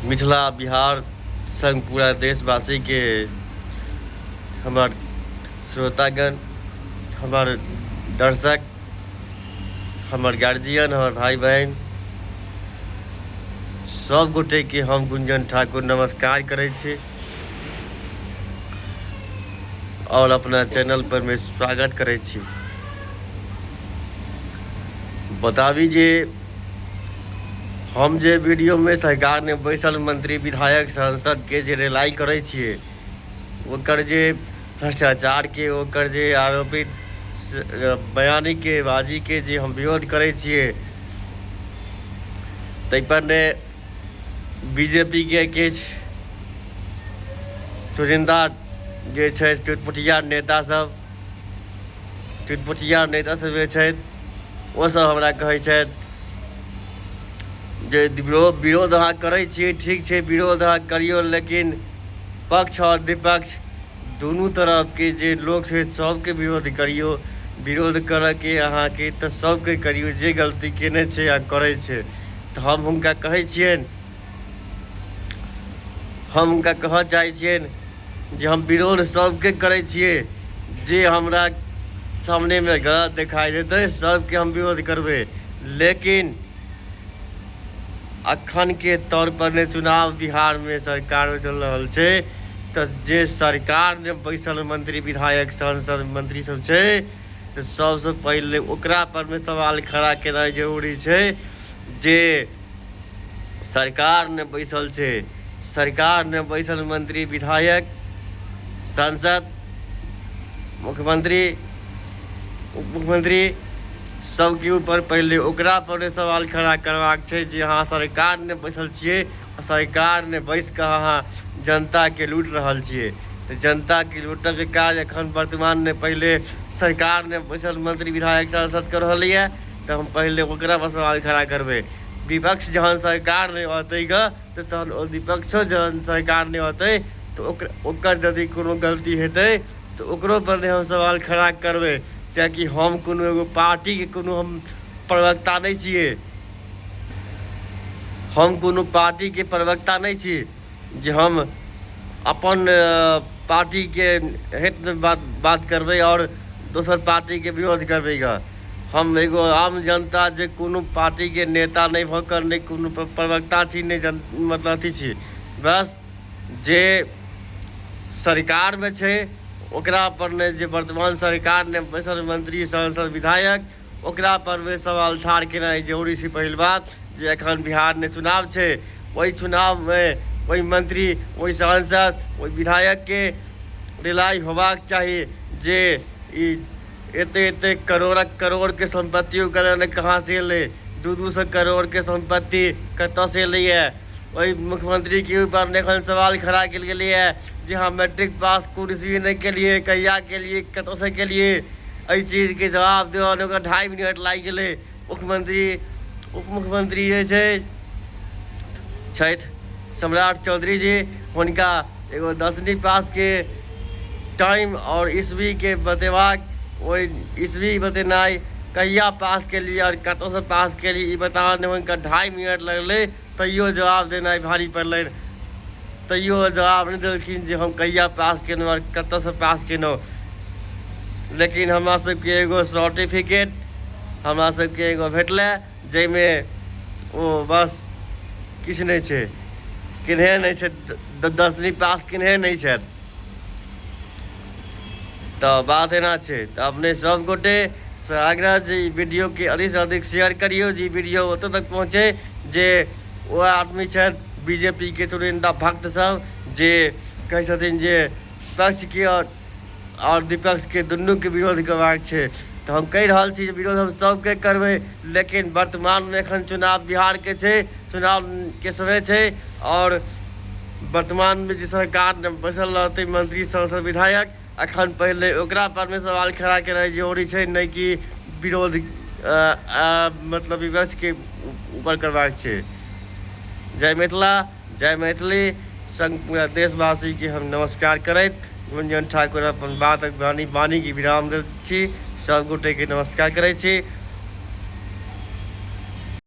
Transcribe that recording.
मिथिला बिहार संग पूरा देशवासी के हमार श्रोतागण, हमार दर्शक, हमार गार्जियन, हमार भाई बहन सब गोटे के हम गुंजन ठाकुर नमस्कार करे छी और अपना चैनल पर मैं स्वागत करे छी। बताबी जे हम जे वीडियो में सरकार ने बैसल मंत्री विधायक सांसद के जे रिलाई करे छिए ओकर जे भ्रष्टाचार के ओकर जे आरोपित बयानी के बाजी के जे हम विरोध करे छिए तै पर ने बीजेपी के किछ चुनिंदा जे छै चुटपुटिया नेता सब जे छै ओ सब हमरा कहै छै जे विरोध अहाँ करै छिए, ठीक छै विरोध अहाँ करियो, लेकिन पक्ष और विपक्ष दुनू तरफ के जे लोग छै सबके विरोध करियो। विरोध करऽ के अहाँ के तऽ सबके करियो जे गलती केने छै आ करै छै। तऽ हम हुनका कहै छियनि, हम हुनका कहऽ चाहै छियनि जे हम विरोध सबके करै छिए, जे हमरा सामने में गलत दिखाई देतै सबके हम विरोध करबै। लेकिन अखन के तौर पर ने चुनाव बिहार में सरकार में चल रहल छै, तऽ जे सरकार ने बैसल मंत्री विधायक सांसद मंत्री सब छै तऽ सबसे पहले ओकरा पर में सवाल खड़ा केनाइ जरूरी छै। जे सरकार ने बैसल छै, सरकार ने बैसल मंत्री विधायक सांसद मुख्यमंत्री उप मुख्यमंत्री सबके ऊपर पहले ओकरा पर सवाल खड़ा करबाक छै जे अहाँ सरकार ने बैसल छिए, सरकार ने बैस कऽ अहाँ जनता के लूट रहल छिए। तऽ जनता के लूटऽ के काज एखन वर्तमान ने पहले सरकार ने बैसल मंत्री विधायक सांसद कर रहल है, तऽ हम पहले ओकरा पर सवाल खड़ा करबै। विपक्ष जहन सरकार नहीं होते तो तहन विपक्षो जहन सरकार नहीं होते तो ओकर यदि कोनो गलती हेतै तो ओकरो पर हम सवाल खड़ा करबै। कियाकि हम कोनो एगो पार्टी के कोनो हम प्रवक्ता नहीं छिए, हम कोनो पार्टी के प्रवक्ता नहीं छी जे हम अपन पार्टी के हित में बात करबै और दोसर पार्टी के विरोध करबै। हम एगो आम जनता जे कोनो पार्टी के नेता नहीं भकर नहीं कोनो प्रवक्ता छी नहीं मतलब अथी छी। बस जे सरकार में छै ओकरा पर ने जे वर्तमान सरकार ने बैसल मंत्री सांसद विधायक ओकरा पर में सवाल ठाड़ केनाइ जरूरी छै। पहिल बात जे एखन बिहार ने चुनाव छै, वही चुनाव में वही मंत्री वही सांसद वही विधायक के रिलाई होबाक चाहिए जे एते करोड़ के संपत्ति ओकरा कहाँ से ले, 200 करोड़ के संपत्ति कतऽ से ले है। वही मुख्यमंत्री के ऊपर एखन सवाल खड़ा कल गेलै है जे हाँ मैट्रिक पास कोन ईस्वी नहीं के लिए, कहिया के लिए, कतऽ से के लिए, एहि चीज के जवाब देवा में 2.5 मिनट लागि गेलै। मुख्यमंत्री उप मुख्यमंत्री जे छथि सम्राट चौधरी जी, हुनका एगो 10वीं पास के टाइम और ईस्वी के बतेबाक, वही ईस्वी बतेनाइ कहिया पास के लिए और कतऽ से पास के लिए बताने में उनका 2.5 मिनट लगले, तैयो जवाब देनाइ भारी पड़लै। तैयो जवाब नहीं देलखिन जे हम कहिया पास केलहुँ और कतऽ से पास केलहुँ। लेकिन हमरा सबके एगो सर्टिफिकेट हमरा सबके एगो भेटलै जाहिमे ओ बस किछु नहीं छै, किन्हे नहीं छै, 10वीं पास किन्हे नहीं छै। तो बात एना छै। तो अपने सब गोटे से आग्रह जे वीडियो के अधिक से अधिक शेयर करियो, जी वीडियो ओतऽ तक पहुँचे जे वो आदमी छथि बीजेपी के चुनिंदा भक्त सब जे कहै छथिन जे पक्ष के और विपक्ष के दुनू के विरोध करबाक छै। तो हम कहि रहल छी विरोध हम सबके करबै, लेकिन वर्तमान में एखन चुनाव बिहार के छै, चुनाव के समय छै और वर्तमान में जे सरकार बैसल रहतै मंत्री सांसद विधायक अखन पहले ओकरा पर में सवाल खड़ा केनाइ जरूरी छै, नहीं कि विरोध मतलब विपक्ष के ऊपर करबाक छै। जय मिथिला, जय मैथिली संग पूरा देशवासी के हम नमस्कार करैत गुंजन ठाकुर अपन बातक वाणी के विराम दैत छी। सब गोटे के नमस्कार करै छी।